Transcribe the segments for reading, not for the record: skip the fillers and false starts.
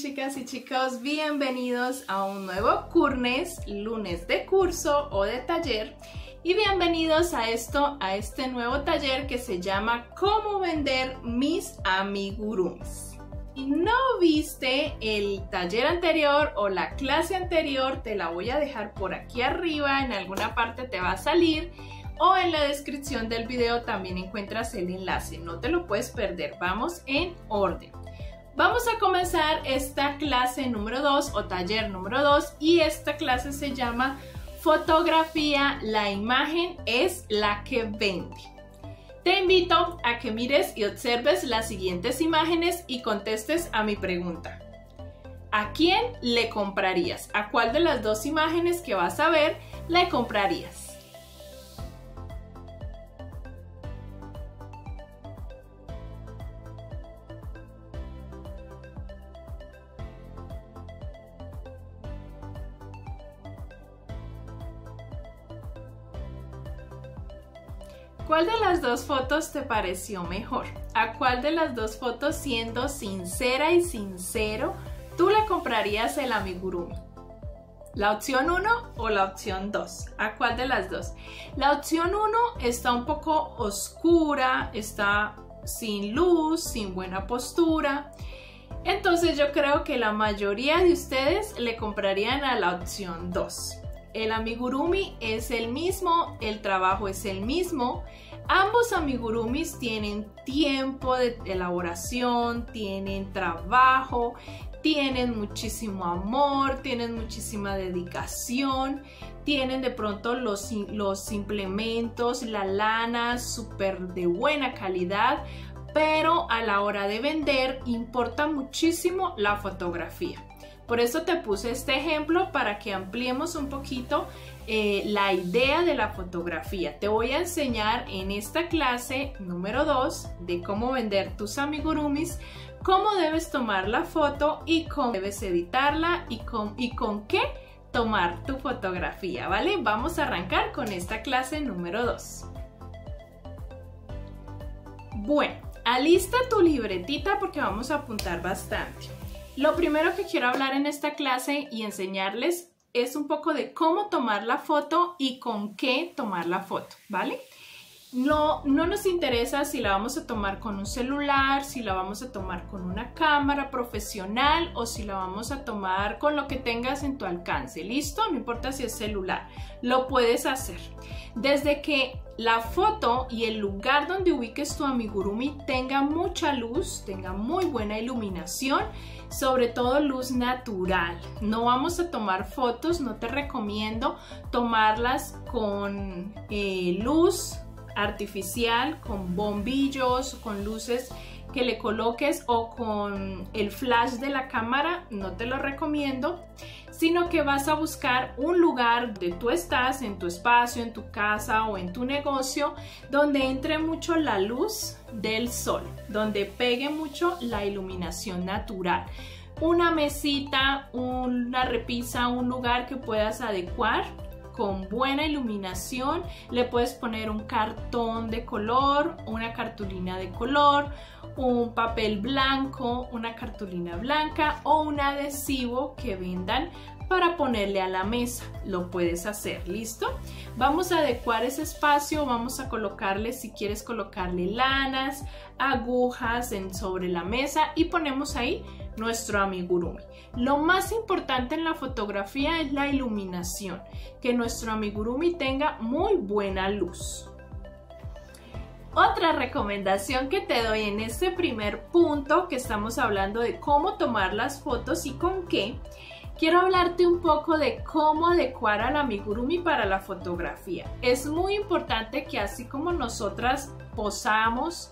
chicas y chicos, bienvenidos a un nuevo Curnes, lunes de curso o de taller, y bienvenidos a este nuevo taller que se llama ¿Cómo vender mis amigurumis? Si no viste el taller anterior o la clase anterior, te la voy a dejar por aquí arriba, en alguna parte te va a salir, o en la descripción del video también encuentras el enlace, no te lo puedes perder. Vamos en orden. Vamos a comenzar esta clase número 2 o taller número 2, y esta clase se llama Fotografía, la imagen es la que vende. Te invito a que mires y observes las siguientes imágenes y contestes a mi pregunta. ¿A quién le comprarías? ¿A cuál de las dos imágenes que vas a ver le comprarías? ¿Cuál de las dos fotos te pareció mejor? ¿A cuál de las dos fotos, siendo sincera y sincero, tú le comprarías el amigurumi? ¿La opción 1 o la opción 2? ¿A cuál de las dos? La opción 1 está un poco oscura, está sin luz, sin buena postura. Entonces yo creo que la mayoría de ustedes le comprarían a la opción 2. El amigurumi es el mismo, el trabajo es el mismo. Ambos amigurumis tienen tiempo de elaboración, tienen trabajo, tienen muchísimo amor, tienen muchísima dedicación, tienen de pronto los implementos, la lana súper de buena calidad, pero a la hora de vender importa muchísimo la fotografía. Por eso te puse este ejemplo para que ampliemos un poquito la idea de la fotografía. Te voy a enseñar en esta clase número 2 de cómo vender tus amigurumis, cómo debes tomar la foto y cómo debes editarla y con qué tomar tu fotografía, ¿vale? Vamos a arrancar con esta clase número 2. Bueno, alista tu libretita porque vamos a apuntar bastante. Lo primero que quiero hablar en esta clase y enseñarles es un poco de cómo tomar la foto y con qué tomar la foto, ¿vale? No nos interesa si la vamos a tomar con un celular, si la vamos a tomar con una cámara profesional o si la vamos a tomar con lo que tengas en tu alcance, ¿listo? No importa si es celular, lo puedes hacer. Desde que la foto y el lugar donde ubiques tu amigurumi tenga mucha luz, tenga muy buena iluminación, sobre todo luz natural. No vamos a tomar fotos, no te recomiendo tomarlas con luz artificial, con bombillos, con luces que le coloques o con el flash de la cámara, no te lo recomiendo, sino que vas a buscar un lugar donde tú estás, en tu espacio, en tu casa o en tu negocio, donde entre mucho la luz del sol, donde pegue mucho la iluminación natural. Una mesita, una repisa, un lugar que puedas adecuar con buena iluminación. Le puedes poner un cartón de color, una cartulina de color, un papel blanco, una cartulina blanca o un adhesivo que vendan para ponerle a la mesa. Lo puedes hacer, ¿listo? Vamos a adecuar ese espacio, vamos a colocarle, si quieres colocarle lanas, agujas sobre la mesa y ponemos ahí nuestro amigurumi. Lo más importante en la fotografía es la iluminación, que nuestro amigurumi tenga muy buena luz. Otra recomendación que te doy en este primer punto que estamos hablando de cómo tomar las fotos y con qué, quiero hablarte un poco de cómo adecuar al amigurumi para la fotografía. Es muy importante que así como nosotras posamos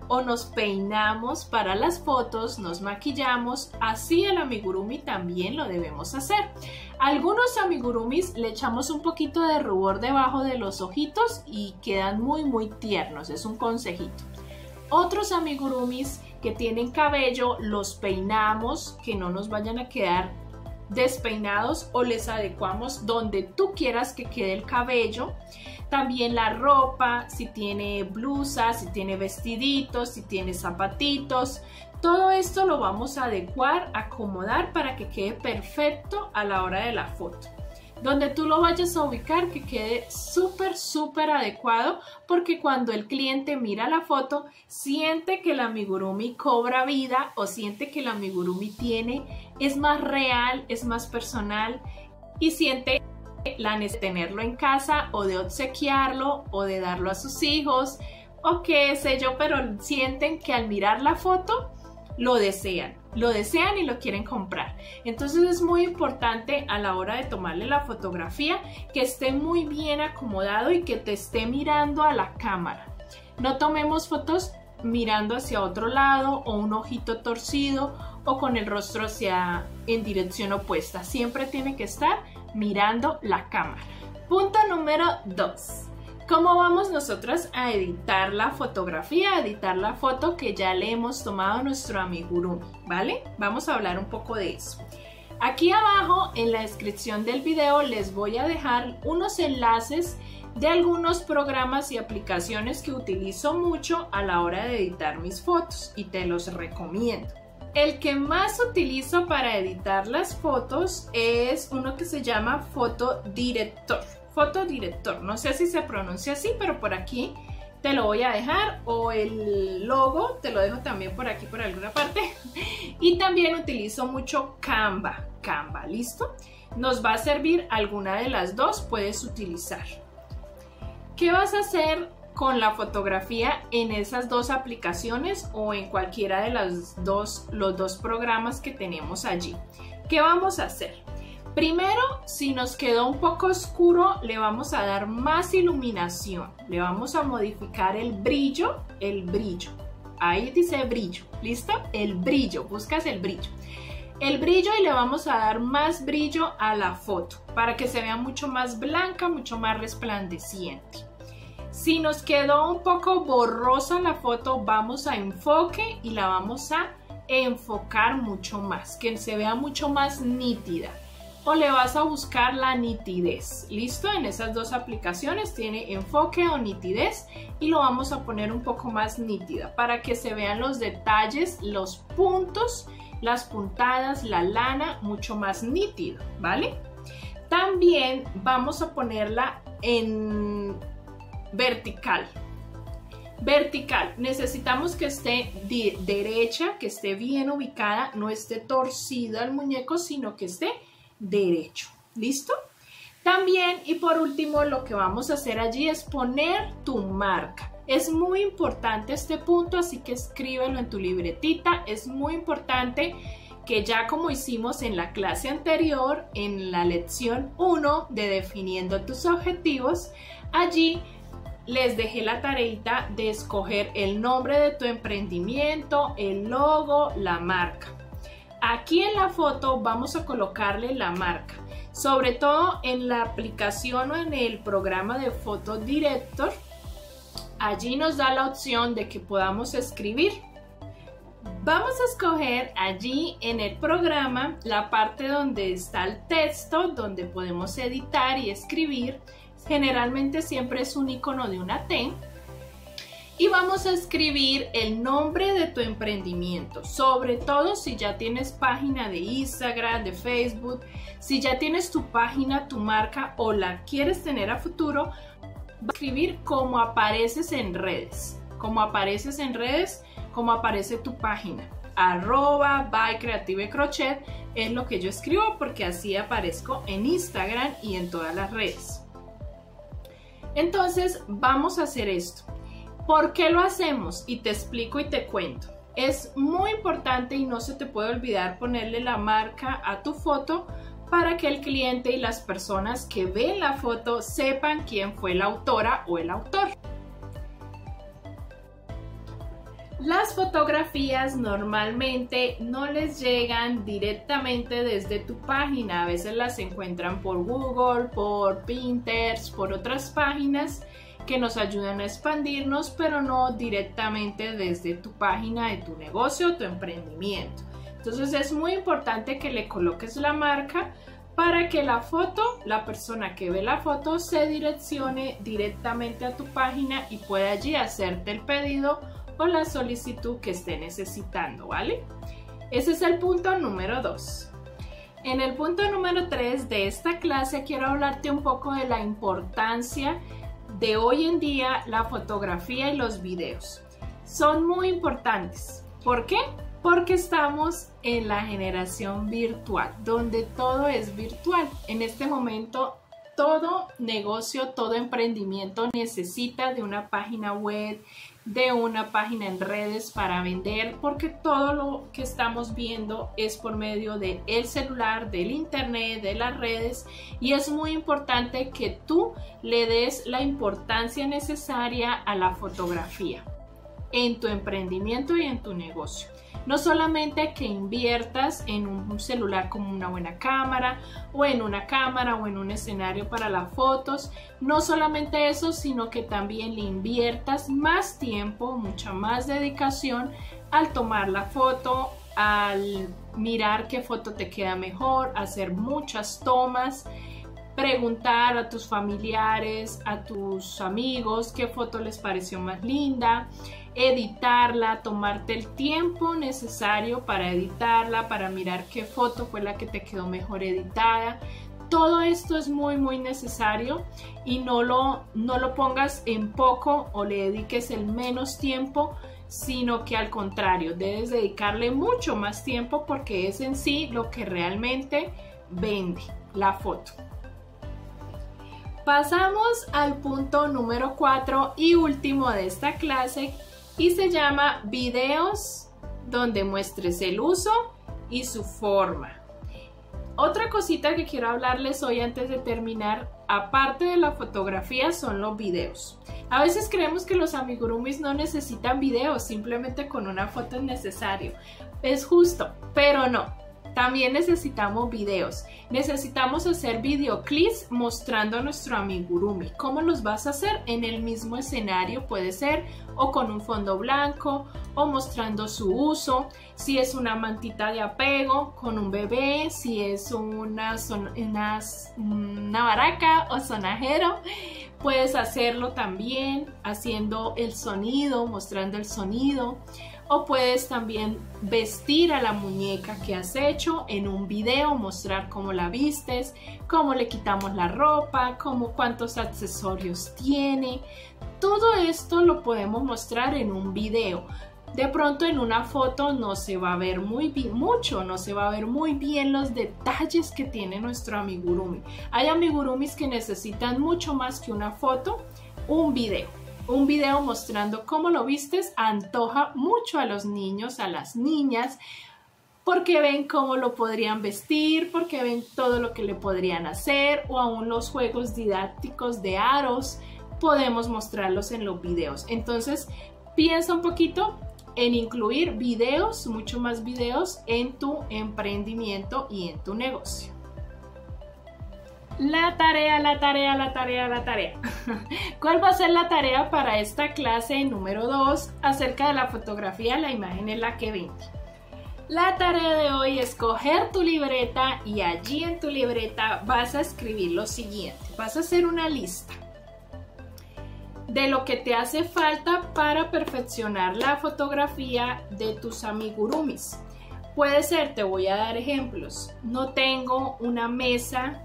o nos peinamos para las fotos, nos maquillamos, así el amigurumi también lo debemos hacer. Algunos amigurumis le echamos un poquito de rubor debajo de los ojitos y quedan muy tiernos, es un consejito. Otros amigurumis que tienen cabello los peinamos, que no nos vayan a quedar despeinados, o les adecuamos donde tú quieras que quede el cabello. También la ropa, si tiene blusa, si tiene vestiditos, si tiene zapatitos, Todo esto lo vamos a adecuar, acomodar para que quede perfecto a la hora de la foto. Donde tú lo vayas a ubicar, que quede súper adecuado, porque cuando el cliente mira la foto, siente que el amigurumi cobra vida o siente que el amigurumi es más real, es más personal y siente la necesidad de tenerlo en casa o de obsequiarlo o de darlo a sus hijos o qué sé yo, pero sienten que al mirar la foto lo desean y lo quieren comprar. Entonces es muy importante a la hora de tomarle la fotografía que esté muy bien acomodado y que te esté mirando a la cámara. No tomemos fotos mirando hacia otro lado o un ojito torcido o con el rostro en dirección opuesta. Siempre tiene que estar mirando la cámara. Punto número 2. ¿Cómo vamos nosotros a editar la fotografía, a editar la foto que ya le hemos tomado a nuestro amigurumi? ¿Vale? Vamos a hablar un poco de eso. Aquí abajo en la descripción del video les voy a dejar unos enlaces de algunos programas y aplicaciones que utilizo mucho a la hora de editar mis fotos y te los recomiendo. El que más utilizo para editar las fotos es uno que se llama Fotodirector. Fotodirector, no sé si se pronuncia así, pero por aquí te lo voy a dejar, o el logo te lo dejo también por aquí por alguna parte. Y también utilizo mucho Canva, ¿listo? Nos va a servir alguna de las dos, puedes utilizar. ¿Qué vas a hacer con la fotografía en esas dos aplicaciones o en cualquiera de los dos programas que tenemos allí? ¿Qué vamos a hacer? Primero, si nos quedó un poco oscuro, le vamos a dar más iluminación. Le vamos a modificar el brillo. Ahí dice brillo, ¿listo? El brillo, buscas el brillo. El brillo y le vamos a dar más brillo a la foto para que se vea mucho más blanca, mucho más resplandeciente. Si nos quedó un poco borrosa la foto, vamos a enfoque y la vamos a enfocar mucho más, que se vea mucho más nítida. O le vas a buscar la nitidez, ¿listo? En esas dos aplicaciones tiene enfoque o nitidez y lo vamos a poner un poco más nítida para que se vean los detalles, los puntos, las puntadas, la lana, mucho más nítido, ¿vale? También vamos a ponerla en vertical. Vertical, necesitamos que esté derecha, que esté bien ubicada, no esté torcida el muñeco, sino que esté derecho, ¿listo? También, y por último, lo que vamos a hacer allí es poner tu marca. Es muy importante este punto, así que escríbelo en tu libretita. Es muy importante que, ya como hicimos en la clase anterior, en la lección 1 de definiendo tus objetivos, allí les dejé la tareita de escoger el nombre de tu emprendimiento, el logo, la marca. Aquí en la foto vamos a colocarle la marca, sobre todo en la aplicación o en el programa de Fotodirector. Allí nos da la opción de que podamos escribir. Vamos a escoger allí en el programa la parte donde está el texto, donde podemos editar y escribir. Generalmente siempre es un icono de una T. Y vamos a escribir el nombre de tu emprendimiento, sobre todo si ya tienes página de Instagram, de Facebook, si ya tienes tu página, tu marca o la quieres tener a futuro, vas a escribir cómo apareces en redes, cómo aparece tu página. @bycreativecrochet es lo que yo escribo porque así aparezco en Instagram y en todas las redes. Entonces vamos a hacer esto. ¿Por qué lo hacemos? Y te explico y te cuento. Es muy importante y no se te puede olvidar ponerle la marca a tu foto para que el cliente y las personas que ven la foto sepan quién fue la autora o el autor. Las fotografías normalmente no les llegan directamente desde tu página. A veces las encuentran por Google, por Pinterest, por otras páginas que nos ayudan a expandirnos, pero no directamente desde tu página de tu negocio o tu emprendimiento. Entonces es muy importante que le coloques la marca para que la foto, la persona que ve la foto, se direccione directamente a tu página y pueda allí hacerte el pedido o la solicitud que esté necesitando, ¿vale? Ese es el punto número 2. En el punto número 3 de esta clase quiero hablarte un poco de la importancia de hoy en día la fotografía y los videos. Son muy importantes. ¿Por qué? Porque estamos en la generación virtual, donde todo es virtual. En este momento, todo negocio, todo emprendimiento necesita de una página web, de una página en redes para vender, porque todo lo que estamos viendo es por medio del celular, del internet, de las redes, y es muy importante que tú le des la importancia necesaria a la fotografía en tu emprendimiento y en tu negocio. No solamente que inviertas en un celular como una buena cámara o en un escenario para las fotos, no solamente eso, sino que también le inviertas más tiempo, mucha más dedicación al tomar la foto, al mirar qué foto te queda mejor, hacer muchas tomas, preguntar a tus familiares, a tus amigos qué foto les pareció más linda, editarla, tomarte el tiempo necesario para editarla, para mirar qué foto fue la que te quedó mejor editada. Todo esto es muy necesario y no lo pongas en poco o le dediques el menos tiempo, sino que al contrario, debes dedicarle mucho más tiempo porque es en sí lo que realmente vende, la foto. Pasamos al punto número 4 y último de esta clase y se llama videos donde muestres el uso y su forma. Otra cosita que quiero hablarles hoy antes de terminar, aparte de la fotografía, son los videos. A veces creemos que los amigurumis no necesitan videos, simplemente con una foto es necesario. Es justo, pero no. También necesitamos videos. Necesitamos hacer videoclips mostrando a nuestro amigurumi. ¿Cómo los vas a hacer? En el mismo escenario puede ser, o con un fondo blanco, o mostrando su uso. Si es una mantita de apego con un bebé, si es una baraca o sonajero, puedes hacerlo también haciendo el sonido, mostrando el sonido. O puedes también vestir a la muñeca que has hecho en un video, mostrar cómo la vistes, cómo le quitamos la ropa, cuántos accesorios tiene. Todo esto lo podemos mostrar en un video. De pronto en una foto no se va a ver no se va a ver muy bien los detalles que tiene nuestro amigurumi. Hay amigurumis que necesitan mucho más que una foto, un video. Un video mostrando cómo lo vistes antoja mucho a los niños, a las niñas, porque ven cómo lo podrían vestir, porque ven todo lo que le podrían hacer, o aún los juegos didácticos de aros, podemos mostrarlos en los videos. Entonces, piensa un poquito en incluir videos, mucho más videos en tu emprendimiento y en tu negocio. La tarea. ¿Cuál va a ser la tarea para esta clase número 2 acerca de la fotografía? La imagen es la que vende. La tarea de hoy es coger tu libreta y allí en tu libreta vas a escribir lo siguiente. Vas a hacer una lista de lo que te hace falta para perfeccionar la fotografía de tus amigurumis. Puede ser, te voy a dar ejemplos. No tengo una mesa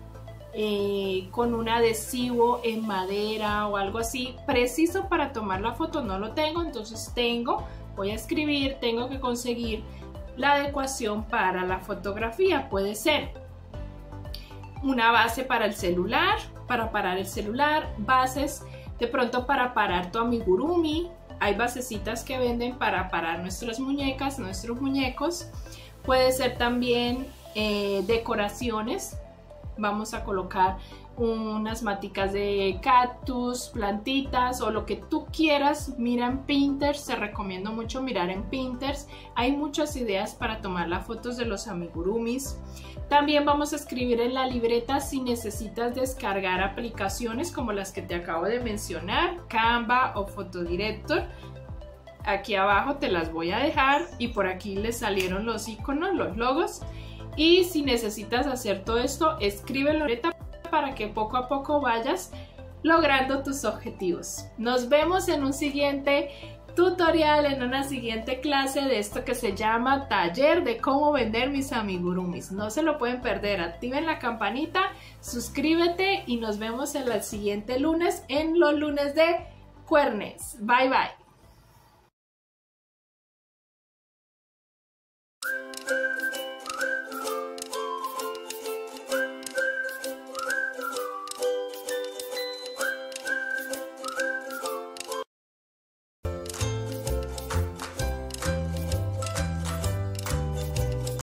con un adhesivo en madera o algo así preciso para tomar la foto, no lo tengo, entonces voy a escribir, tengo que conseguir la adecuación para la fotografía. Puede ser una base para el celular, para parar el celular, bases de pronto para parar tu amigurumi. Hay basecitas que venden para parar nuestras muñecas, nuestros muñecos. Puede ser también decoraciones. Vamos a colocar unas maticas de cactus, plantitas o lo que tú quieras. Mira en Pinterest, te recomiendo mucho mirar en Pinterest. Hay muchas ideas para tomar las fotos de los amigurumis. También vamos a escribir en la libreta si necesitas descargar aplicaciones como las que te acabo de mencionar, Canva o Photodirector. Aquí abajo te las voy a dejar y por aquí les salieron los iconos, los logos. Y si necesitas hacer todo esto, escríbelo ahorita para que poco a poco vayas logrando tus objetivos. Nos vemos en un siguiente tutorial, en una siguiente clase de esto que se llama Taller de cómo vender mis amigurumis. No se lo pueden perder, activen la campanita, suscríbete y nos vemos en el siguiente lunes, en los lunes de Cuernes. Bye bye.